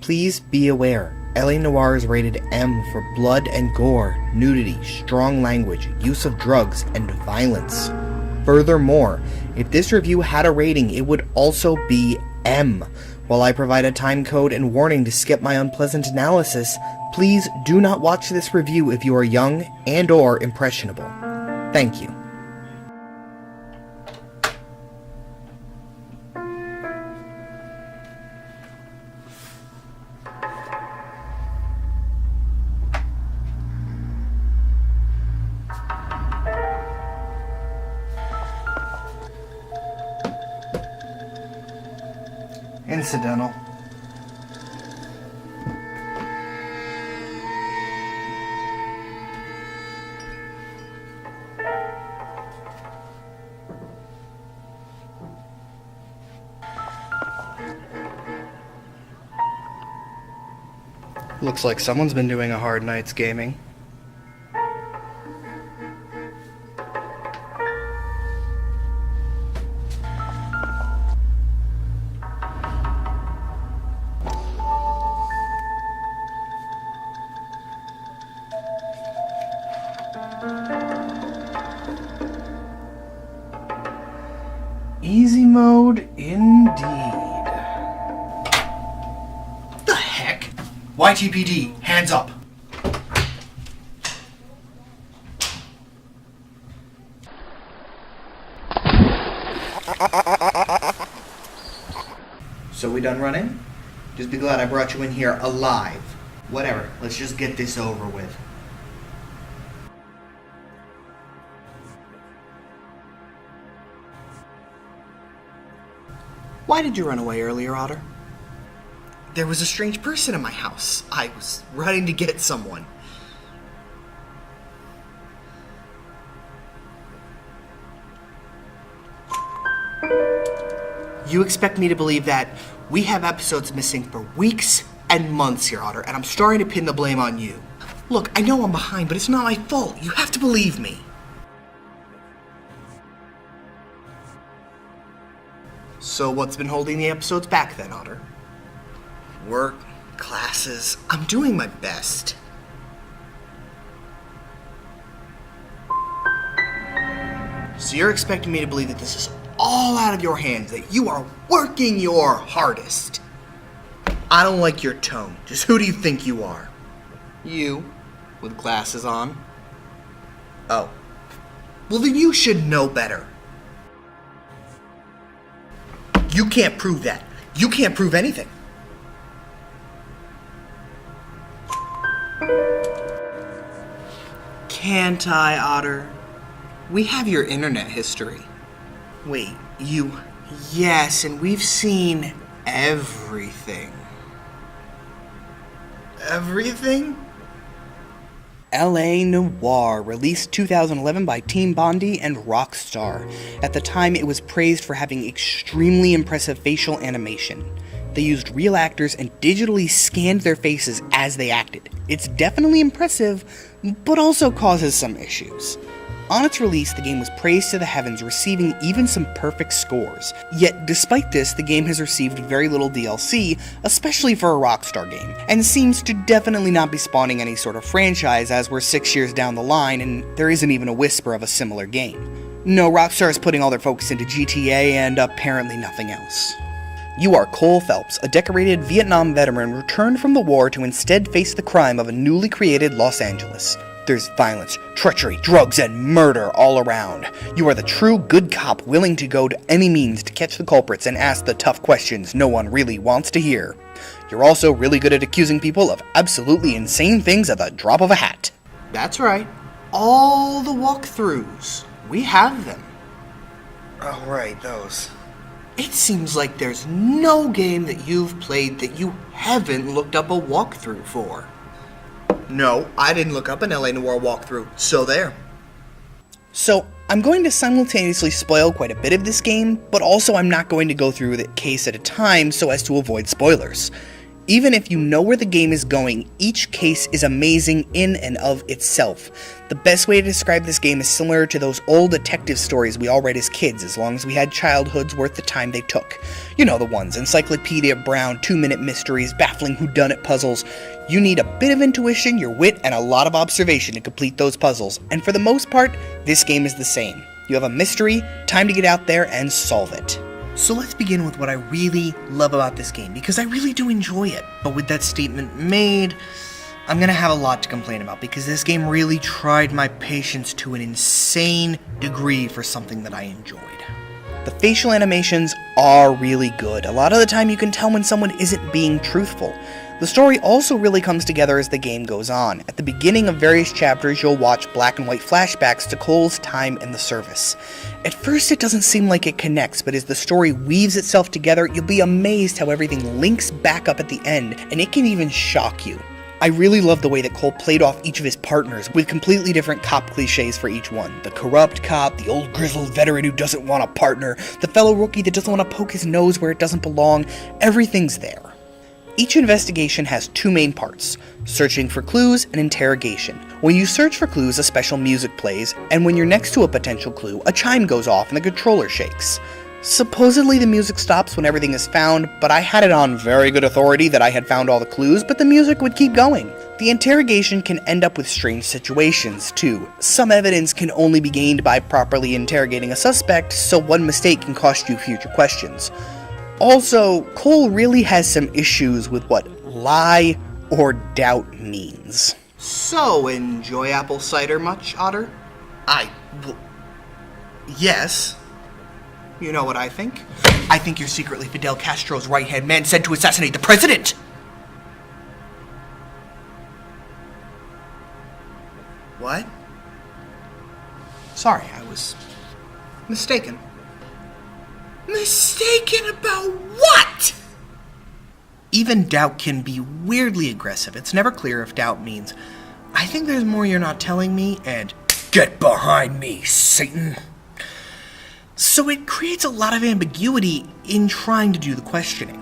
Please be aware, LA Noire is rated M for blood and gore, nudity, strong language, use of drugs, and violence. Furthermore, if this review had a rating, it would also be M. While I provide a time code and warning to skip my unpleasant analysis, please do not watch this review if you are young and/or impressionable. Thank you. Incidental. Looks like someone's been doing a hard night's gaming. Easy mode, indeed. The heck? YTPD, hands up. So we done running? Just be glad I brought you in here alive. Whatever, let's just get this over with. Why did you run away earlier, Otter? There was a strange person in my house. I was running to get someone. You expect me to believe that we have episodes missing for weeks and months here, Otter, and I'm starting to pin the blame on you. Look, I know I'm behind, but it's not my fault. You have to believe me. So what's been holding the episodes back then, Otter? Work, classes, I'm doing my best. So you're expecting me to believe that this is all out of your hands, that you are working your hardest. I don't like your tone. Just who do you think you are? You, with glasses on? Oh. Well, then you should know better. You can't prove that. You can't prove anything. Can't I, Otter? We have your internet history. Wait, you... Yes, and we've seen everything. Everything? LA Noire, released 2011 by Team Bondi and Rockstar. At the time, it was praised for having extremely impressive facial animation. They used real actors and digitally scanned their faces as they acted. It's definitely impressive, but also causes some issues. On its release, the game was praised to the heavens, receiving even some perfect scores. Yet, despite this, the game has received very little DLC, especially for a Rockstar game, and seems to definitely not be spawning any sort of franchise as we're 6 years down the line and there isn't even a whisper of a similar game. No, Rockstar is putting all their focus into GTA and apparently nothing else. You are Cole Phelps, a decorated Vietnam veteran returned from the war to instead face the crime of a newly created Los Angeles. There's violence, treachery, drugs, and murder all around. You are the true good cop willing to go to any means to catch the culprits and ask the tough questions no one really wants to hear. You're also really good at accusing people of absolutely insane things at the drop of a hat. That's right. All the walkthroughs. We have them. Oh, right, those. It seems like there's no game that you've played that you haven't looked up a walkthrough for. No, I didn't look up an LA Noire walkthrough, so there. So, I'm going to simultaneously spoil quite a bit of this game, but also I'm not going to go through the case at a time so as to avoid spoilers. Even if you know where the game is going, each case is amazing in and of itself. The best way to describe this game is similar to those old detective stories we all read as kids, as long as we had childhoods worth the time they took. You know the ones, Encyclopedia Brown, 2-minute mysteries, baffling whodunit puzzles. You need a bit of intuition, your wit, and a lot of observation to complete those puzzles, and for the most part, this game is the same. You have a mystery, time to get out there and solve it. So let's begin with what I really love about this game, because I really do enjoy it. But with that statement made, I'm gonna have a lot to complain about, because this game really tried my patience to an insane degree for something that I enjoyed. The facial animations are really good. A lot of the time you can tell when someone isn't being truthful. The story also really comes together as the game goes on. At the beginning of various chapters, you'll watch black and white flashbacks to Cole's time in the service. At first it doesn't seem like it connects, but as the story weaves itself together, you'll be amazed how everything links back up at the end, and it can even shock you. I really love the way that Cole played off each of his partners with completely different cop cliches for each one. The corrupt cop, the old grizzled veteran who doesn't want a partner, the fellow rookie that doesn't want to poke his nose where it doesn't belong, everything's there. Each investigation has two main parts, searching for clues and interrogation. When you search for clues, a special music plays, and when you're next to a potential clue, a chime goes off and the controller shakes. Supposedly the music stops when everything is found, but I had it on very good authority that I had found all the clues, but the music would keep going. The interrogation can end up with strange situations, too. Some evidence can only be gained by properly interrogating a suspect, so one mistake can cost you future questions. Also, Cole really has some issues with what lie or doubt means. So, enjoy apple cider much, Otter? Yes. You know what I think? I think you're secretly Fidel Castro's right-hand man sent to assassinate the president! What? Sorry, I was mistaken. Mistaken about what? Even doubt can be weirdly aggressive. It's never clear if doubt means, I think there's more you're not telling me, and get behind me, Satan. So it creates a lot of ambiguity in trying to do the questioning.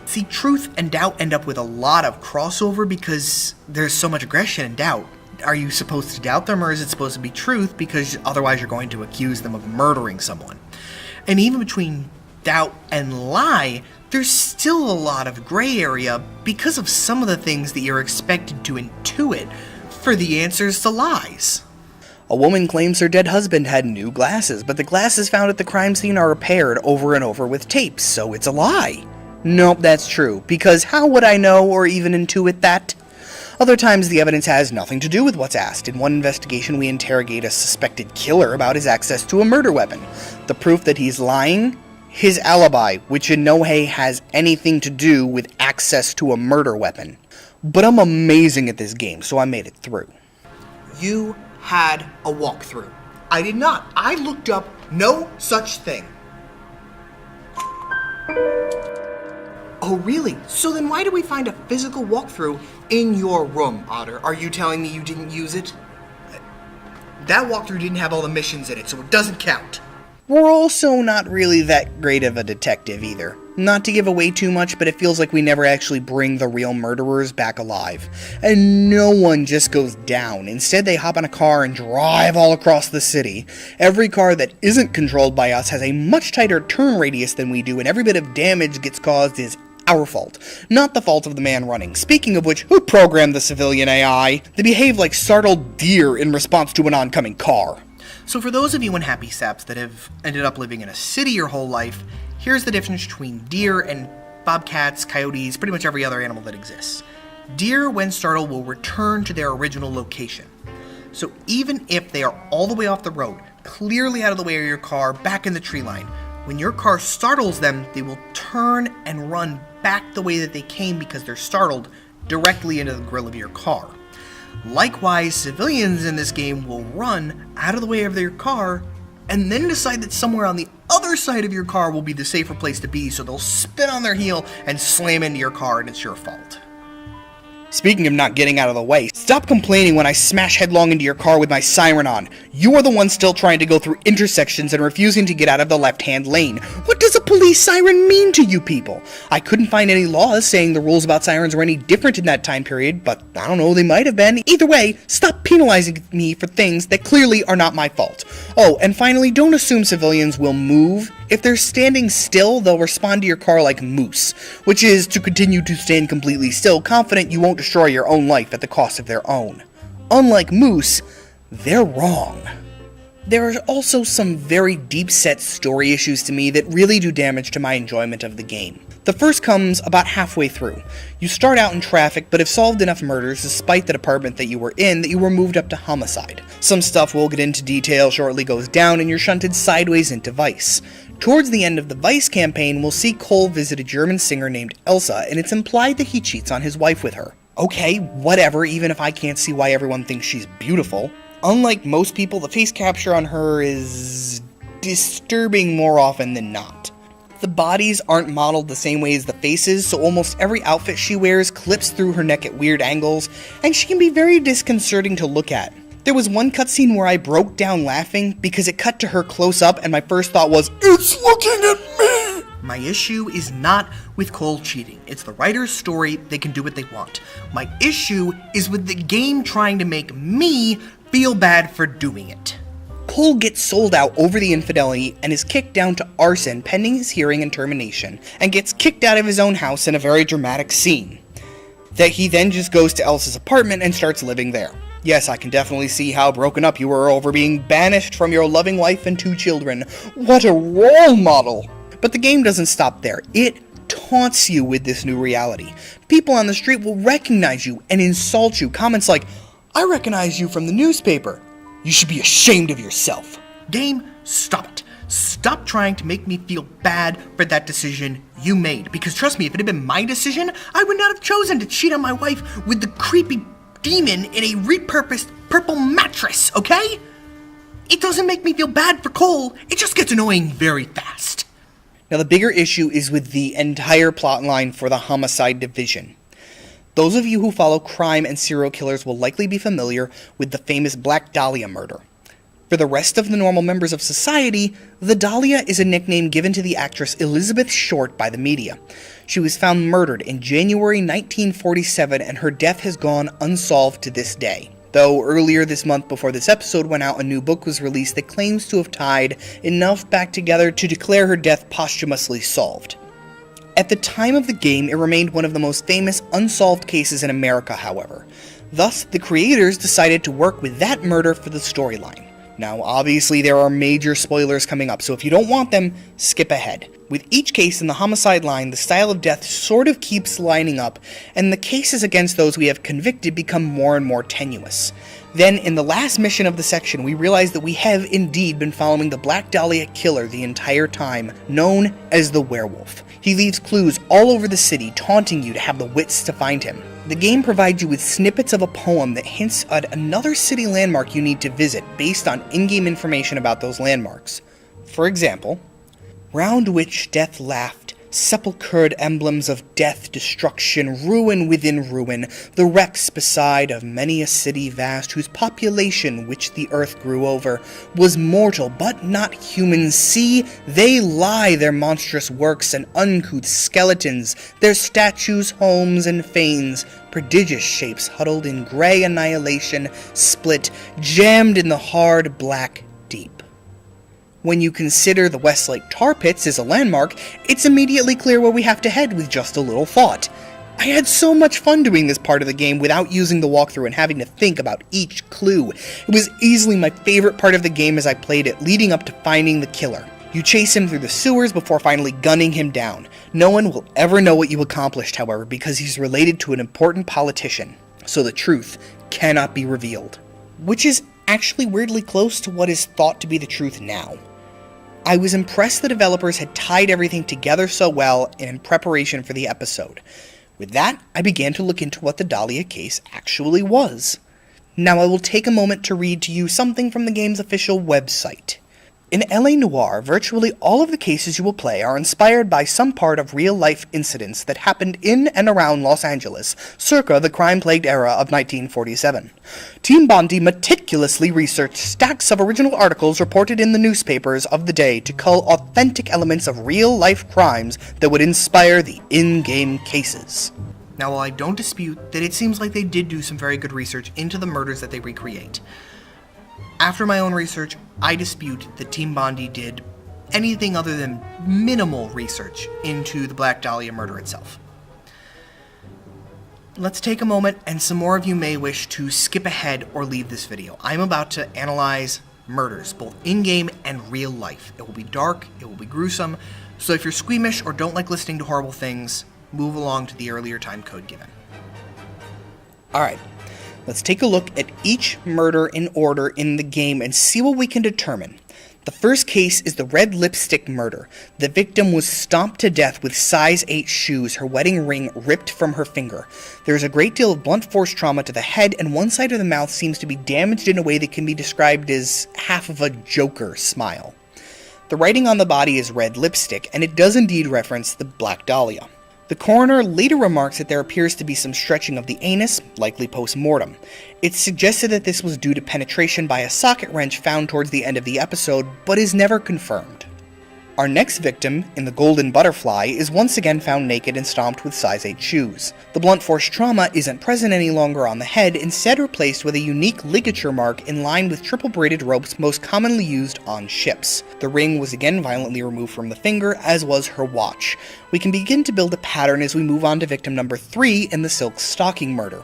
See, truth and doubt end up with a lot of crossover because there's so much aggression and doubt. Are you supposed to doubt them, or is it supposed to be truth, because otherwise you're going to accuse them of murdering someone? And even between doubt and lie, there's still a lot of gray area because of some of the things that you're expected to intuit for the answers to lies. A woman claims her dead husband had new glasses, but the glasses found at the crime scene are repaired over and over with tape, so it's a lie. Nope, that's true, because how would I know or even intuit that? Other times the evidence has nothing to do with what's asked. In one investigation we interrogate a suspected killer about his access to a murder weapon. The proof that he's lying? His alibi, which in no way has anything to do with access to a murder weapon. But I'm amazing at this game, so I made it through. You had a walkthrough. I did not. I looked up no such thing. Oh, really? So then why did we find a physical walkthrough in your room, Otter? Are you telling me you didn't use it? That walkthrough didn't have all the missions in it, so it doesn't count. We're also not really that great of a detective either. Not to give away too much, but it feels like we never actually bring the real murderers back alive. And no one just goes down. Instead, they hop in a car and drive all across the city. Every car that isn't controlled by us has a much tighter turn radius than we do, and every bit of damage gets caused is our fault, not the fault of the man running. Speaking of which, who programmed the civilian AI? They behave like startled deer in response to an oncoming car. So for those of you unhappy saps that have ended up living in a city your whole life, here's the difference between deer and bobcats, coyotes, pretty much every other animal that exists. Deer, when startled, will return to their original location. So even if they are all the way off the road, clearly out of the way of your car, back in the tree line, when your car startles them, they will turn and run back the way that they came because they're startled directly into the grill of your car. Likewise, civilians in this game will run out of the way of their car and then decide that somewhere on the other side of your car will be the safer place to be, so they'll spin on their heel and slam into your car and it's your fault. Speaking of not getting out of the way, stop complaining when I smash headlong into your car with my siren on. You are the one still trying to go through intersections and refusing to get out of the left-hand lane. What does a police siren mean to you people? I couldn't find any laws saying the rules about sirens were any different in that time period, but I don't know, they might have been. Either way, stop penalizing me for things that clearly are not my fault. Oh, and finally, don't assume civilians will move. If they're standing still, they'll respond to your car like moose, which is to continue to stand completely still, confident you won't destroy your own life at the cost of their own. Unlike moose, they're wrong. There are also some very deep-set story issues to me that really do damage to my enjoyment of the game. The first comes about halfway through. You start out in traffic, but have solved enough murders despite the department that you were in that you were moved up to homicide. Some stuff we'll get into detail shortly goes down and you're shunted sideways into Vice. Towards the end of the Vice campaign, we'll see Cole visit a German singer named Elsa, and it's implied that he cheats on his wife with her. Okay, whatever, even if I can't see why everyone thinks she's beautiful. Unlike most people, the face capture on her is disturbing more often than not. The bodies aren't modeled the same way as the faces, so almost every outfit she wears clips through her neck at weird angles, and she can be very disconcerting to look at. There was one cutscene where I broke down laughing because it cut to her close up and my first thought was, "It's looking at me!" My issue is not with Cole cheating. It's the writer's story, they can do what they want. My issue is with the game trying to make me feel bad for doing it. Cole gets sold out over the infidelity and is kicked down to arson pending his hearing and termination, and gets kicked out of his own house in a very dramatic scene. That he then just goes to Elsa's apartment and starts living there. Yes, I can definitely see how broken up you were over being banished from your loving wife and 2 children. What a role model! But the game doesn't stop there. It taunts you with this new reality. People on the street will recognize you and insult you. Comments like, "I recognize you from the newspaper. You should be ashamed of yourself." Game, stop it. Stop trying to make me feel bad for that decision you made. Because trust me, if it had been my decision, I would not have chosen to cheat on my wife with the creepy demon in a repurposed purple mattress, okay? It doesn't make me feel bad for Cole, it just gets annoying very fast. Now the bigger issue is with the entire plotline for the Homicide Division. Those of you who follow crime and serial killers will likely be familiar with the famous Black Dahlia murder. For the rest of the normal members of society, the Dahlia is a nickname given to the actress Elizabeth Short by the media. She was found murdered in January 1947 and her death has gone unsolved to this day. Though earlier this month before this episode went out, a new book was released that claims to have tied enough back together to declare her death posthumously solved. At the time of the game, it remained one of the most famous unsolved cases in America, however. Thus, the creators decided to work with that murder for the storyline. Now, obviously there are major spoilers coming up, so if you don't want them, skip ahead. With each case in the homicide line, the style of death sort of keeps lining up, and the cases against those we have convicted become more and more tenuous. Then, in the last mission of the section, we realize that we have indeed been following the Black Dahlia killer the entire time, known as the Werewolf. He leaves clues all over the city, taunting you to have the wits to find him. The game provides you with snippets of a poem that hints at another city landmark you need to visit based on in-game information about those landmarks. For example, round which death laughed, sepulchred emblems of death, destruction, ruin within ruin, the wrecks beside of many a city vast, whose population, which the earth grew over, was mortal, but not human. See, they lie, their monstrous works and uncouth skeletons, their statues, homes, and fanes, prodigious shapes huddled in grey annihilation, split, jammed in the hard black deep. When you consider the Westlake Tar Pits as a landmark, it's immediately clear where we have to head with just a little thought. I had so much fun doing this part of the game without using the walkthrough and having to think about each clue. It was easily my favorite part of the game as I played it, leading up to finding the killer. You chase him through the sewers before finally gunning him down. No one will ever know what you accomplished, however, because he's related to an important politician, so the truth cannot be revealed. Which is actually weirdly close to what is thought to be the truth now. I was impressed the developers had tied everything together so well in preparation for the episode. With that, I began to look into what the Dahlia case actually was. Now I will take a moment to read to you something from the game's official website. In LA Noire, virtually all of the cases you will play are inspired by some part of real-life incidents that happened in and around Los Angeles, circa the crime-plagued era of 1947. Team Bondi meticulously researched stacks of original articles reported in the newspapers of the day to cull authentic elements of real-life crimes that would inspire the in-game cases. Now, while I don't dispute that it seems like they did do some very good research into the murders that they recreate, after my own research, I dispute that Team Bondi did anything other than minimal research into the Black Dahlia murder itself. Let's take a moment, and some more of you may wish to skip ahead or leave this video. I'm about to analyze murders, both in-game and real life. It will be dark, it will be gruesome, so if you're squeamish or don't like listening to horrible things, move along to the earlier time code given. Alright. Let's take a look at each murder in order in the game and see what we can determine. The first case is the red lipstick murder. The victim was stomped to death with size 8 shoes, her wedding ring ripped from her finger. There is a great deal of blunt force trauma to the head, and one side of the mouth seems to be damaged in a way that can be described as half of a Joker smile. The writing on the body is red lipstick, and it does indeed reference the Black Dahlia. The coroner later remarks that there appears to be some stretching of the anus, likely post-mortem. It's suggested that this was due to penetration by a socket wrench found towards the end of the episode, but is never confirmed. Our next victim, in the Golden Butterfly, is once again found naked and stomped with size 8 shoes. The blunt force trauma isn't present any longer on the head, instead replaced with a unique ligature mark in line with triple braided ropes most commonly used on ships. The ring was again violently removed from the finger, as was her watch. We can begin to build a pattern as we move on to victim number 3 in the silk stocking murder.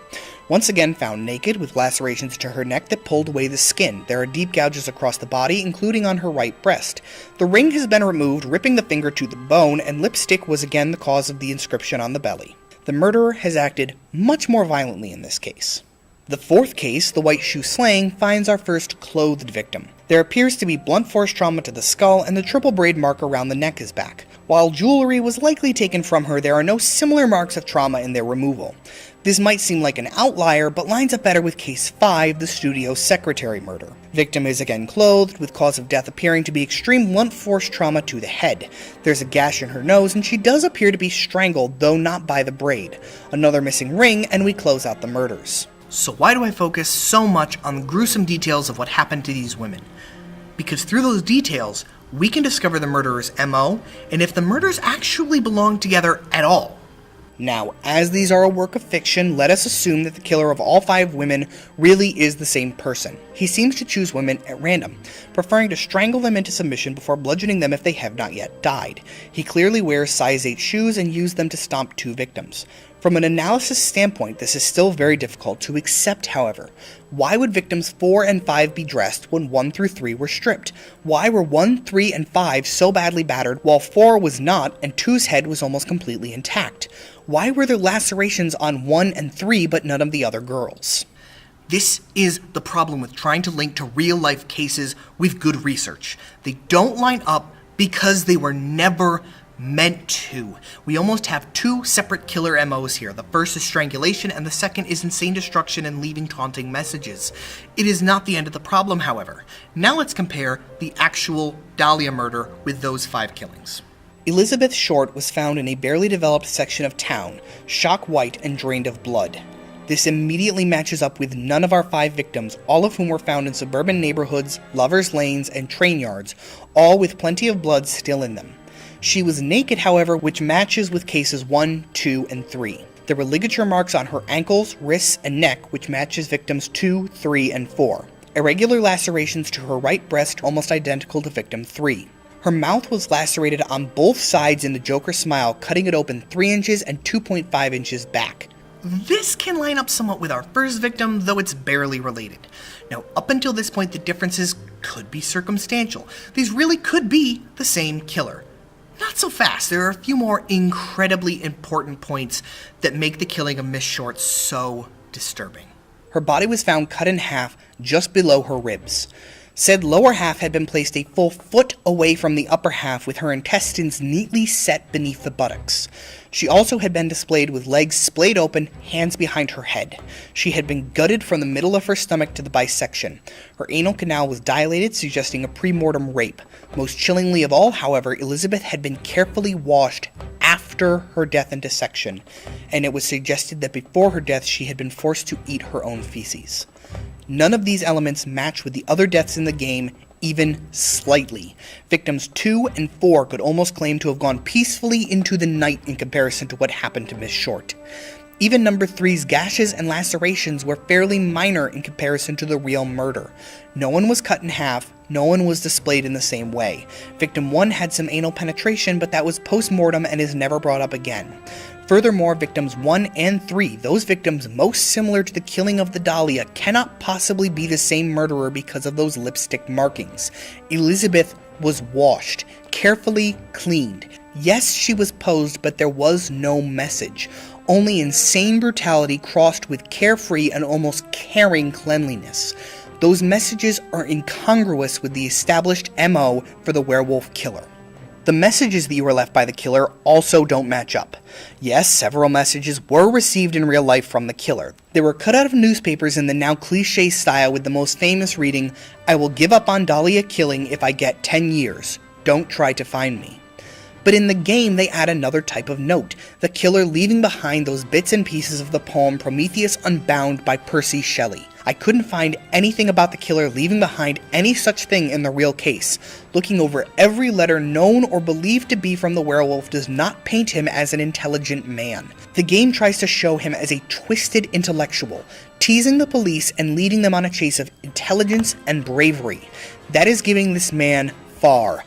Once again found naked, with lacerations to her neck that pulled away the skin. There are deep gouges across the body, including on her right breast. The ring has been removed, ripping the finger to the bone, and lipstick was again the cause of the inscription on the belly. The murderer has acted much more violently in this case. The fourth case, the white shoe slaying, finds our first clothed victim. There appears to be blunt force trauma to the skull, and the triple braid mark around the neck is back. While jewelry was likely taken from her, there are no similar marks of trauma in their removal. This might seem like an outlier, but lines up better with Case 5, the studio secretary murder. Victim is again clothed, with cause of death appearing to be extreme blunt force trauma to the head. There's a gash in her nose, and she does appear to be strangled, though not by the braid. Another missing ring, and we close out the murders. So why do I focus so much on the gruesome details of what happened to these women? Because through those details, we can discover the murderer's MO, and if the murders actually belong together at all. Now, as these are a work of fiction, let us assume that the killer of all 5 women really is the same person. He seems to choose women at random, preferring to strangle them into submission before bludgeoning them if they have not yet died. He clearly wears size 8 shoes and used them to stomp 2 victims. From an analysis standpoint, this is still very difficult to accept, however. Why would victims 4 and 5 be dressed when 1 through 3 were stripped? Why were 1, 3, and 5 so badly battered while 4 was not and 2's head was almost completely intact? Why were there lacerations on 1 and 3 but none of the other girls? This is the problem with trying to link to real-life cases with good research. They don't line up because they were never meant to. We almost have 2 separate killer MOs here. The first is strangulation, and the second is insane destruction and leaving taunting messages. It is not the end of the problem, however. Now let's compare the actual Dahlia murder with those 5 killings. Elizabeth Short was found in a barely developed section of town, shock white and drained of blood. This immediately matches up with none of our 5 victims, all of whom were found in suburban neighborhoods, lovers' lanes, and train yards, all with plenty of blood still in them. She was naked, however, which matches with cases 1, 2, and 3. There were ligature marks on her ankles, wrists, and neck, which matches victims 2, 3, and 4. Irregular lacerations to her right breast, almost identical to victim 3. Her mouth was lacerated on both sides in the Joker smile, cutting it open 3 inches and 2.5 inches back. This can line up somewhat with our first victim, though it's barely related. Now, up until this point, the differences could be circumstantial. These really could be the same killer. Not so fast. There are a few more incredibly important points that make the killing of Miss Short so disturbing. Her body was found cut in half just below her ribs. Said lower half had been placed a full foot away from the upper half with her intestines neatly set beneath the buttocks. She also had been displayed with legs splayed open, hands behind her head. She had been gutted from the middle of her stomach to the bisection. Her anal canal was dilated, suggesting a pre-mortem rape. Most chillingly of all, however, Elizabeth had been carefully washed after her death and dissection, and it was suggested that before her death she had been forced to eat her own feces. None of these elements match with the other deaths in the game, even slightly. Victims 2 and 4 could almost claim to have gone peacefully into the night in comparison to what happened to Miss Short. Even number 3's gashes and lacerations were fairly minor in comparison to the real murder. No one was cut in half, no one was displayed in the same way. Victim 1 had some anal penetration, but that was post-mortem and is never brought up again. Furthermore, victims 1 and 3, those victims most similar to the killing of the Dahlia, cannot possibly be the same murderer because of those lipstick markings. Elizabeth was washed, carefully cleaned. Yes, she was posed, but there was no message. Only insane brutality crossed with carefree and almost caring cleanliness. Those messages are incongruous with the established MO for the werewolf killer. The messages that you were left by the killer also don't match up. Yes, several messages were received in real life from the killer. They were cut out of newspapers in the now cliché style, with the most famous reading, "I will give up on Dahlia killing if I get 10 years. Don't try to find me." But in the game, they add another type of note, the killer leaving behind those bits and pieces of the poem Prometheus Unbound by Percy Shelley. I couldn't find anything about the killer leaving behind any such thing in the real case. Looking over every letter known or believed to be from the werewolf does not paint him as an intelligent man. The game tries to show him as a twisted intellectual, teasing the police and leading them on a chase of intelligence and bravery. That is giving this man far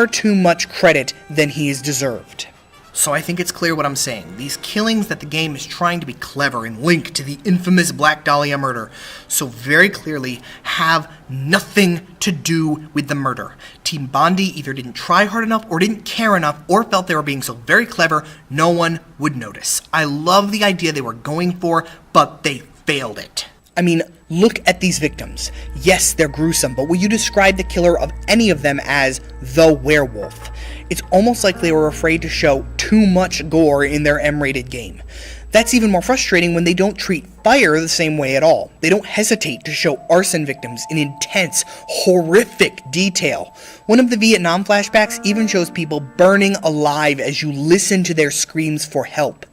too much credit than he is deserved. So I think it's clear what I'm saying. These killings that the game is trying to be clever and link to the infamous Black Dahlia murder so very clearly have nothing to do with the murder. Team Bondi either didn't try hard enough or didn't care enough or felt they were being so very clever no one would notice. I love the idea they were going for, but they failed it. I mean, look at these victims. Yes, they're gruesome, but will you describe the killer of any of them as the werewolf? It's almost like they were afraid to show too much gore in their M-rated game. That's even more frustrating when they don't treat fire the same way at all. They don't hesitate to show arson victims in intense, horrific detail. One of the Vietnam flashbacks even shows people burning alive as you listen to their screams for help.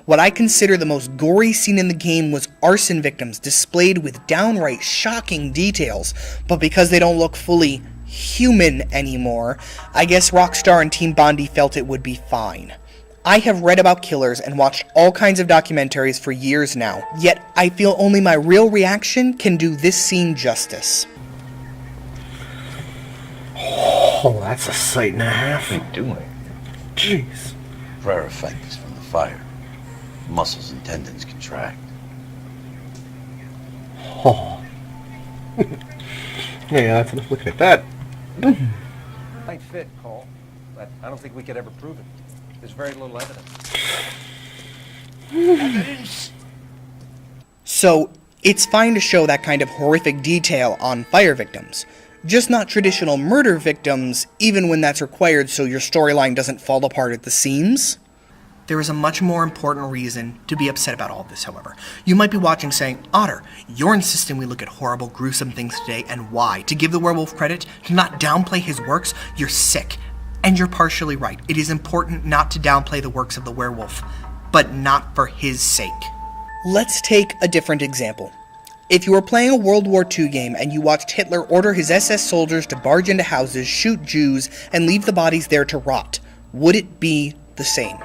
What I consider the most gory scene in the game was arson victims displayed with downright shocking details, but because they don't look fully human anymore, I guess Rockstar and Team Bondi felt it would be fine. I have read about killers and watched all kinds of documentaries for years now, yet I feel only my real reaction can do this scene justice. Oh, that's a sight and a half. What are you doing? Jeez. Rare effect is from the fire. Muscles and tendons contract. Oh. Yeah, after looking at that. Might fit, Cole, but I don't think we could ever prove it. There's very little evidence. So, it's fine to show that kind of horrific detail on fire victims, just not traditional murder victims, even when that's required so your storyline doesn't fall apart at the seams. There is a much more important reason to be upset about all of this, however. You might be watching saying, Otter, you're insisting we look at horrible, gruesome things today, and why? To give the werewolf credit? To not downplay his works? You're sick. And you're partially right. It is important not to downplay the works of the werewolf, but not for his sake. Let's take a different example. If you were playing a World War II game and you watched Hitler order his SS soldiers to barge into houses, shoot Jews, and leave the bodies there to rot, would it be the same?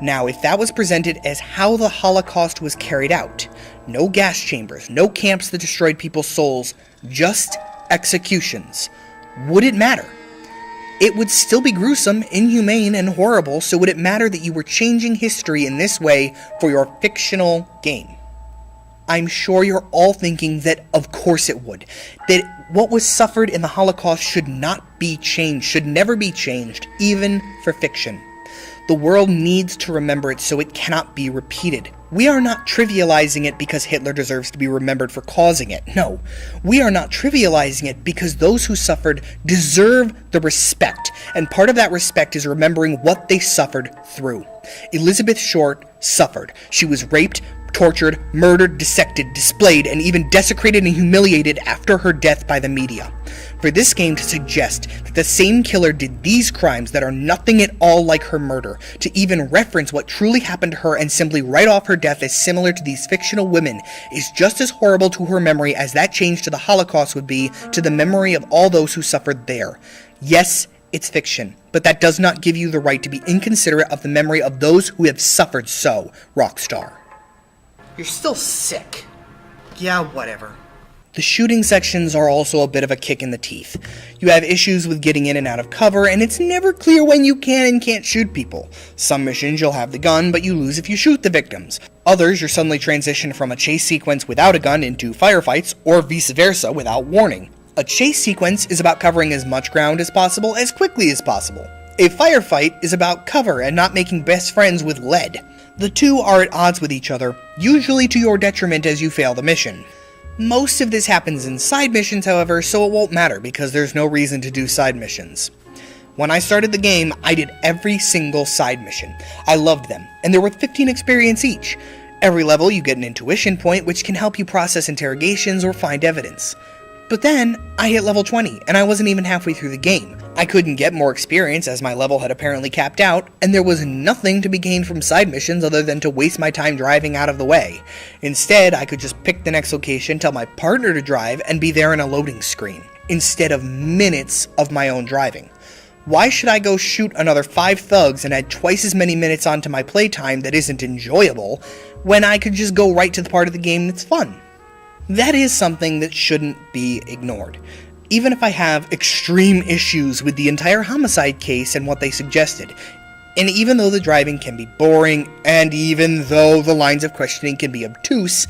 Now, if that was presented as how the Holocaust was carried out, no gas chambers, no camps that destroyed people's souls, just executions, would it matter? It would still be gruesome, inhumane, and horrible, so would it matter that you were changing history in this way for your fictional game? I'm sure you're all thinking that of course it would. That what was suffered in the Holocaust should not be changed, should never be changed, even for fiction. The world needs to remember it so it cannot be repeated. We are not trivializing it because Hitler deserves to be remembered for causing it. No, we are not trivializing it because those who suffered deserve the respect, and part of that respect is remembering what they suffered through. Elizabeth Short suffered. She was raped, tortured, murdered, dissected, displayed, and even desecrated and humiliated after her death by the media. For this game to suggest that the same killer did these crimes that are nothing at all like her murder, to even reference what truly happened to her and simply write off her death as similar to these fictional women, is just as horrible to her memory as that change to the Holocaust would be to the memory of all those who suffered there. Yes, it's fiction, but that does not give you the right to be inconsiderate of the memory of those who have suffered so, Rockstar. You're still sick. Yeah, whatever. The shooting sections are also a bit of a kick in the teeth. You have issues with getting in and out of cover, and it's never clear when you can and can't shoot people. Some missions you'll have the gun, but you lose if you shoot the victims. Others, you're suddenly transitioned from a chase sequence without a gun into firefights, or vice versa without warning. A chase sequence is about covering as much ground as possible as quickly as possible. A firefight is about cover and not making best friends with lead. The two are at odds with each other, usually to your detriment as you fail the mission. Most of this happens in side missions, however, so it won't matter because there's no reason to do side missions. When I started the game, I did every single side mission. I loved them, and they're worth 15 experience each. Every level you get an intuition point which can help you process interrogations or find evidence. But then, I hit level 20, and I wasn't even halfway through the game. I couldn't get more experience as my level had apparently capped out, and there was nothing to be gained from side missions other than to waste my time driving out of the way. Instead, I could just pick the next location, tell my partner to drive, and be there in a loading screen, instead of minutes of my own driving. Why should I go shoot another 5 thugs and add twice as many minutes onto my playtime that isn't enjoyable, when I could just go right to the part of the game that's fun? That is something that shouldn't be ignored. Even if I have extreme issues with the entire homicide case and what they suggested, and even though the driving can be boring, and even though the lines of questioning can be obtuse,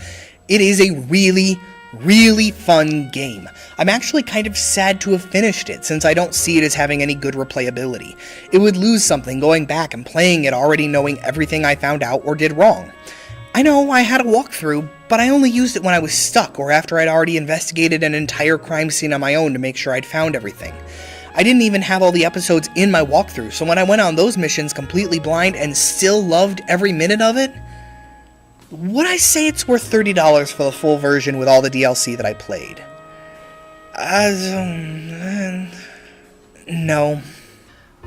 it is a really, really fun game. I'm actually kind of sad to have finished it, since I don't see it as having any good replayability. It would lose something going back and playing it already knowing everything I found out or did wrong. I know I had a walkthrough, but I only used it when I was stuck or after I'd already investigated an entire crime scene on my own to make sure I'd found everything. I didn't even have all the episodes in my walkthrough, so when I went on those missions completely blind and still loved every minute of it, would I say it's worth $30 for the full version with all the DLC that I played? No.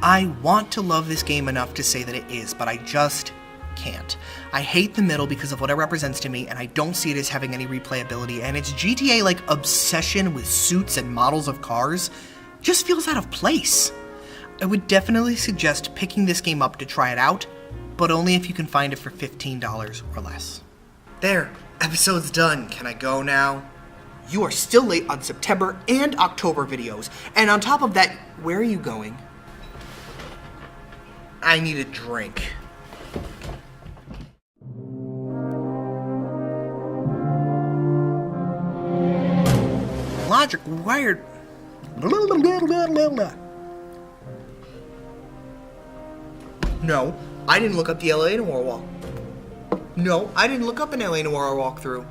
I want to love this game enough to say that it is, but I just can't. I hate the middle because of what it represents to me, and I don't see it as having any replayability, and its GTA-like obsession with suits and models of cars just feels out of place. I would definitely suggest picking this game up to try it out, but only if you can find it for $15 or less. There, episode's done. Can I go now? You are still late on September and October videos, and on top of that, where are you going? I need a drink. Logic wired. No, I didn't look up the LA Noire walk. No, I didn't look up an LA Noire walkthrough.